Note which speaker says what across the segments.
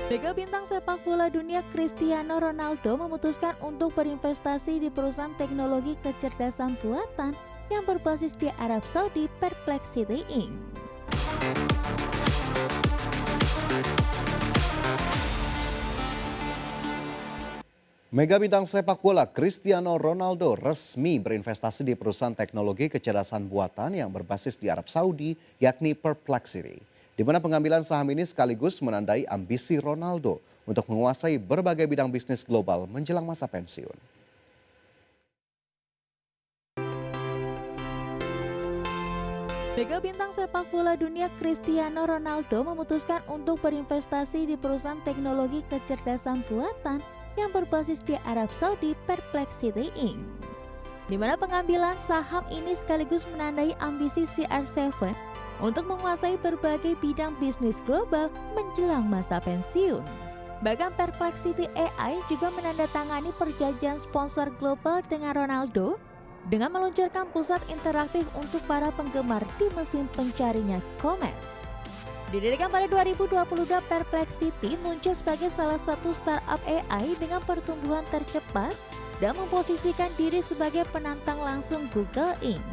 Speaker 1: Mega bintang sepak bola dunia Cristiano Ronaldo memutuskan untuk berinvestasi di perusahaan teknologi kecerdasan buatan yang berbasis di Arab Saudi, Perplexity Inc.
Speaker 2: Mega bintang sepak bola Cristiano Ronaldo resmi berinvestasi di perusahaan teknologi kecerdasan buatan yang berbasis di Arab Saudi, yakni Perplexity. Di mana pengambilan saham ini sekaligus menandai ambisi Ronaldo untuk menguasai berbagai bidang bisnis global menjelang masa pensiun.
Speaker 1: Mega bintang sepak bola dunia Cristiano Ronaldo memutuskan untuk berinvestasi di perusahaan teknologi kecerdasan buatan yang berbasis di Arab Saudi, Perplexity Inc. Di mana pengambilan saham ini sekaligus menandai ambisi CR7 untuk menguasai berbagai bidang bisnis global menjelang masa pensiun. Bahkan Perplexity AI juga menandatangani perjanjian sponsor global dengan Ronaldo dengan meluncurkan pusat interaktif untuk para penggemar di mesin pencarinya Comet. Didirikan pada 2022, Perplexity muncul sebagai salah satu startup AI dengan pertumbuhan tercepat dan memposisikan diri sebagai penantang langsung Google Inc.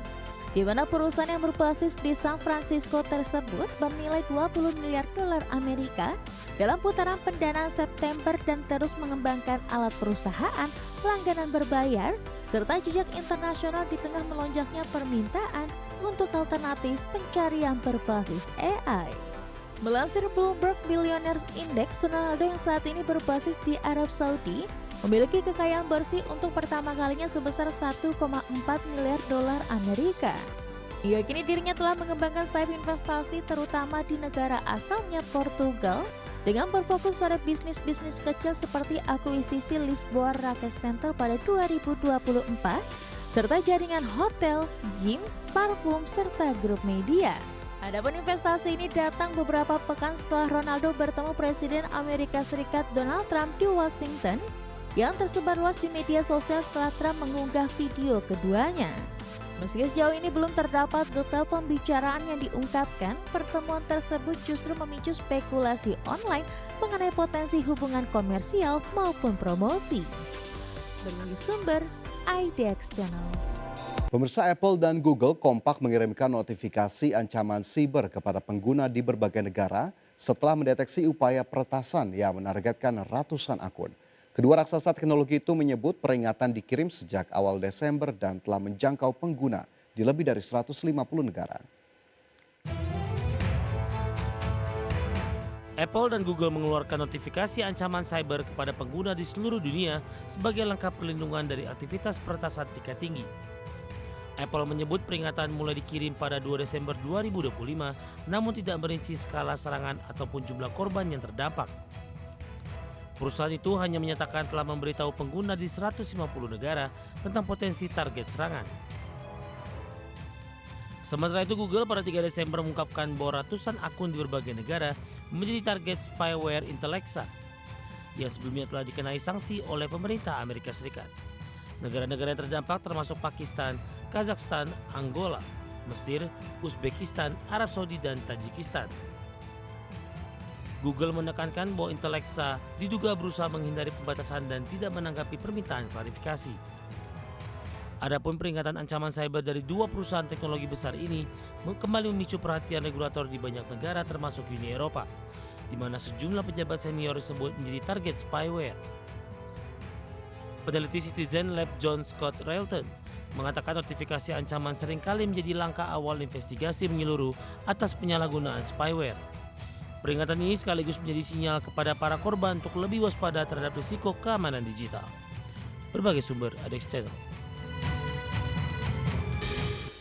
Speaker 1: Di mana perusahaan yang berbasis di San Francisco tersebut bernilai 20 miliar dolar Amerika dalam putaran pendanaan September dan terus mengembangkan alat perusahaan, langganan berbayar, serta jejak internasional di tengah melonjaknya permintaan untuk alternatif pencarian berbasis AI. Melansir Bloomberg Billionaires Index, Ronaldo yang saat ini berbasis di Arab Saudi memiliki kekayaan bersih untuk pertama kalinya sebesar 1,4 miliar dolar Amerika. Hingga kini dirinya telah mengembangkan sayap investasi terutama di negara asalnya Portugal dengan berfokus pada bisnis-bisnis kecil seperti akuisisi Lisboa Racket Center pada 2024 serta jaringan hotel, gym, parfum, serta grup media. Adapun investasi ini datang beberapa pekan setelah Ronaldo bertemu Presiden Amerika Serikat Donald Trump di Washington yang tersebar luas di media sosial setelah Trump mengunggah video keduanya. Meski sejauh ini belum terdapat detail pembicaraan yang diungkapkan, pertemuan tersebut justru memicu spekulasi online mengenai potensi hubungan komersial maupun promosi. Berbagai sumber, IDX Channel.
Speaker 2: Pemirsa, Apple dan Google kompak mengirimkan notifikasi ancaman siber kepada pengguna di berbagai negara setelah mendeteksi upaya peretasan yang menargetkan ratusan akun. Kedua raksasa teknologi itu menyebut peringatan dikirim sejak awal Desember dan telah menjangkau pengguna di lebih dari 150 negara.
Speaker 3: Apple dan Google mengeluarkan notifikasi ancaman cyber kepada pengguna di seluruh dunia sebagai langkah perlindungan dari aktivitas peretasan tingkat tinggi. Apple menyebut peringatan mulai dikirim pada 2 Desember 2025, namun tidak merinci skala serangan ataupun jumlah korban yang terdampak. Perusahaan itu hanya menyatakan telah memberitahu pengguna di 150 negara tentang potensi target serangan. Sementara itu, Google pada 3 Desember mengungkapkan bahwa ratusan akun di berbagai negara menjadi target spyware Intellexa yang sebelumnya telah dikenai sanksi oleh pemerintah Amerika Serikat. Negara-negara yang terdampak termasuk Pakistan, Kazakhstan, Angola, Mesir, Uzbekistan, Arab Saudi, dan Tajikistan. Google menekankan bahwa Intellexa diduga berusaha menghindari pembatasan dan tidak menanggapi permintaan klarifikasi. Adapun peringatan ancaman cyber dari dua perusahaan teknologi besar ini kembali memicu perhatian regulator di banyak negara termasuk Uni Eropa, di mana sejumlah pejabat senior disebut menjadi target spyware. Peneliti Citizen Lab John Scott Railton mengatakan notifikasi ancaman seringkali menjadi langkah awal investigasi menyeluruh atas penyalahgunaan spyware. Peringatan ini sekaligus menjadi sinyal kepada para korban untuk lebih waspada terhadap risiko keamanan digital. Berbagai sumber IDX Channel.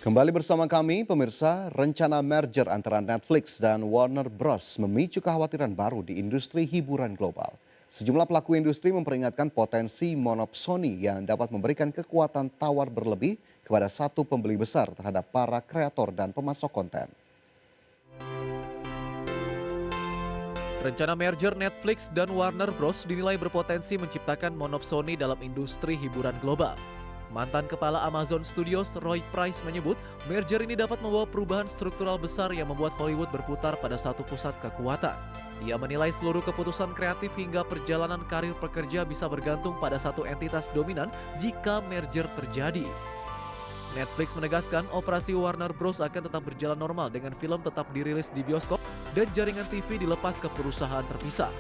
Speaker 2: Kembali bersama kami, pemirsa, rencana merger antara Netflix dan Warner Bros. Memicu kekhawatiran baru di industri hiburan global. Sejumlah pelaku industri memperingatkan potensi monopsoni yang dapat memberikan kekuatan tawar berlebih kepada satu pembeli besar terhadap para kreator dan pemasok konten.
Speaker 4: Rencana merger Netflix dan Warner Bros. Dinilai berpotensi menciptakan monopsoni dalam industri hiburan global. Mantan kepala Amazon Studios Roy Price menyebut merger ini dapat membawa perubahan struktural besar yang membuat Hollywood berputar pada satu pusat kekuatan. Ia menilai seluruh keputusan kreatif hingga perjalanan karir pekerja bisa bergantung pada satu entitas dominan jika merger terjadi. Netflix menegaskan operasi Warner Bros akan tetap berjalan normal dengan film tetap dirilis di bioskop dan jaringan TV dilepas ke perusahaan terpisah.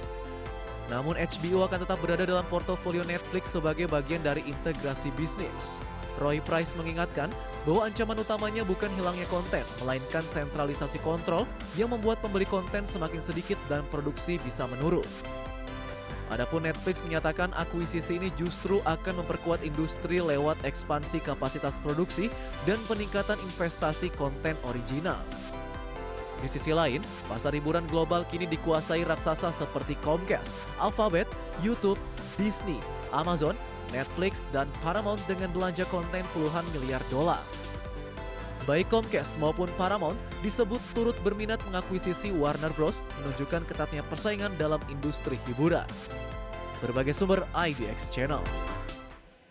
Speaker 4: Namun HBO akan tetap berada dalam portofolio Netflix sebagai bagian dari integrasi bisnis. Roy Price mengingatkan bahwa ancaman utamanya bukan hilangnya konten, melainkan sentralisasi kontrol yang membuat pembeli konten semakin sedikit dan produksi bisa menurun. Adapun Netflix menyatakan akuisisi ini justru akan memperkuat industri lewat ekspansi kapasitas produksi dan peningkatan investasi konten original. Di sisi lain, pasar hiburan global kini dikuasai raksasa seperti Comcast, Alphabet, YouTube, Disney, Amazon, Netflix, dan Paramount dengan belanja konten puluhan miliar dolar. Baik Comcast maupun Paramount disebut turut berminat mengakuisisi Warner Bros, menunjukkan ketatnya persaingan dalam industri hiburan. Berbagai sumber IDX Channel.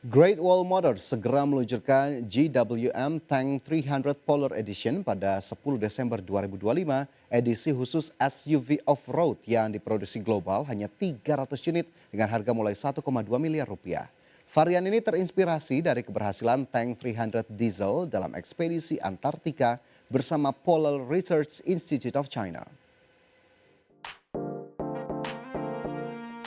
Speaker 2: Great Wall Motors segera meluncurkan GWM Tank 300 Polar Edition pada 10 Desember 2025, edisi khusus SUV off-road yang diproduksi global hanya 300 unit dengan harga mulai 1,2 miliar rupiah. Varian ini terinspirasi dari keberhasilan Tank 300 diesel dalam ekspedisi Antartika bersama Polar Research Institute of China.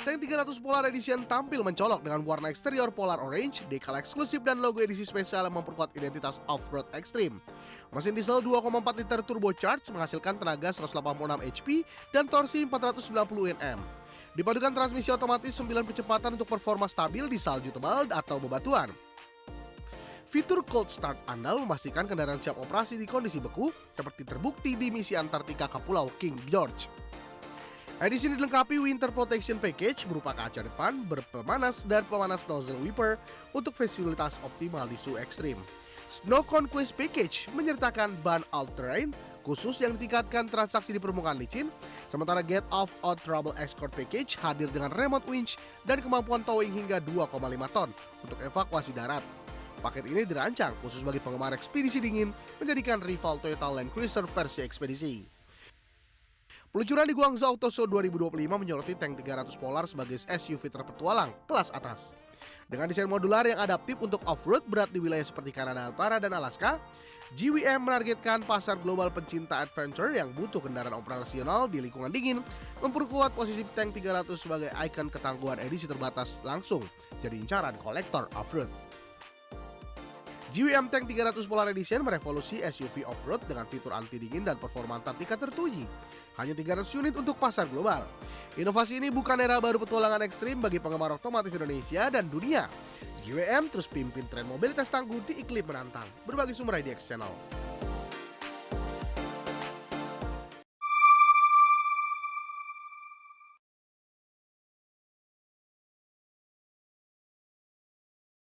Speaker 5: Tank 300 Polar Edition tampil mencolok dengan warna eksterior Polar Orange, dekal eksklusif dan logo edisi spesial yang memperkuat identitas off-road ekstrim. Mesin diesel 2,4 liter turbocharged menghasilkan tenaga 186 HP dan torsi 490 Nm. Dipadukan transmisi otomatis 9 kecepatan untuk performa stabil di salju tebal atau bebatuan. Fitur Cold Start andal memastikan kendaraan siap operasi di kondisi beku, seperti terbukti di misi Antartika ke Pulau King George. Edisi ini dilengkapi Winter Protection Package berupa kaca depan, berpemanas, dan pemanas nozzle wiper untuk fasilitas optimal di suhu ekstrim. Snow Conquest Package menyertakan ban all-terrain khusus yang ditingkatkan transaksi di permukaan licin, sementara Get Off All Trouble Escort Package hadir dengan remote winch dan kemampuan towing hingga 2,5 ton untuk evakuasi darat. Paket ini dirancang khusus bagi penggemar ekspedisi dingin, menjadikan rival Toyota Land Cruiser versi ekspedisi. Peluncuran di Guangzhou Auto Show 2025 menyoroti Tank 300 Polar sebagai SUV terpetualang kelas atas. Dengan desain modular yang adaptif untuk off-road berat di wilayah seperti Kanada Utara dan Alaska, GWM menargetkan pasar global pencinta adventure yang butuh kendaraan operasional di lingkungan dingin, memperkuat posisi Tank 300 sebagai ikon ketangguhan edisi terbatas langsung jadi incaran kolektor off-road. GWM Tank 300 Polar Edition merevolusi SUV off-road dengan fitur anti-dingin dan performa Antartika tertuji. Hanya 300 unit untuk pasar global. Inovasi ini bukan era baru petualangan ekstrim bagi penggemar otomotif Indonesia dan dunia. GWM terus pimpin tren mobilitas tangguh di iklim menantang. Berbagi sumber IDX Channel.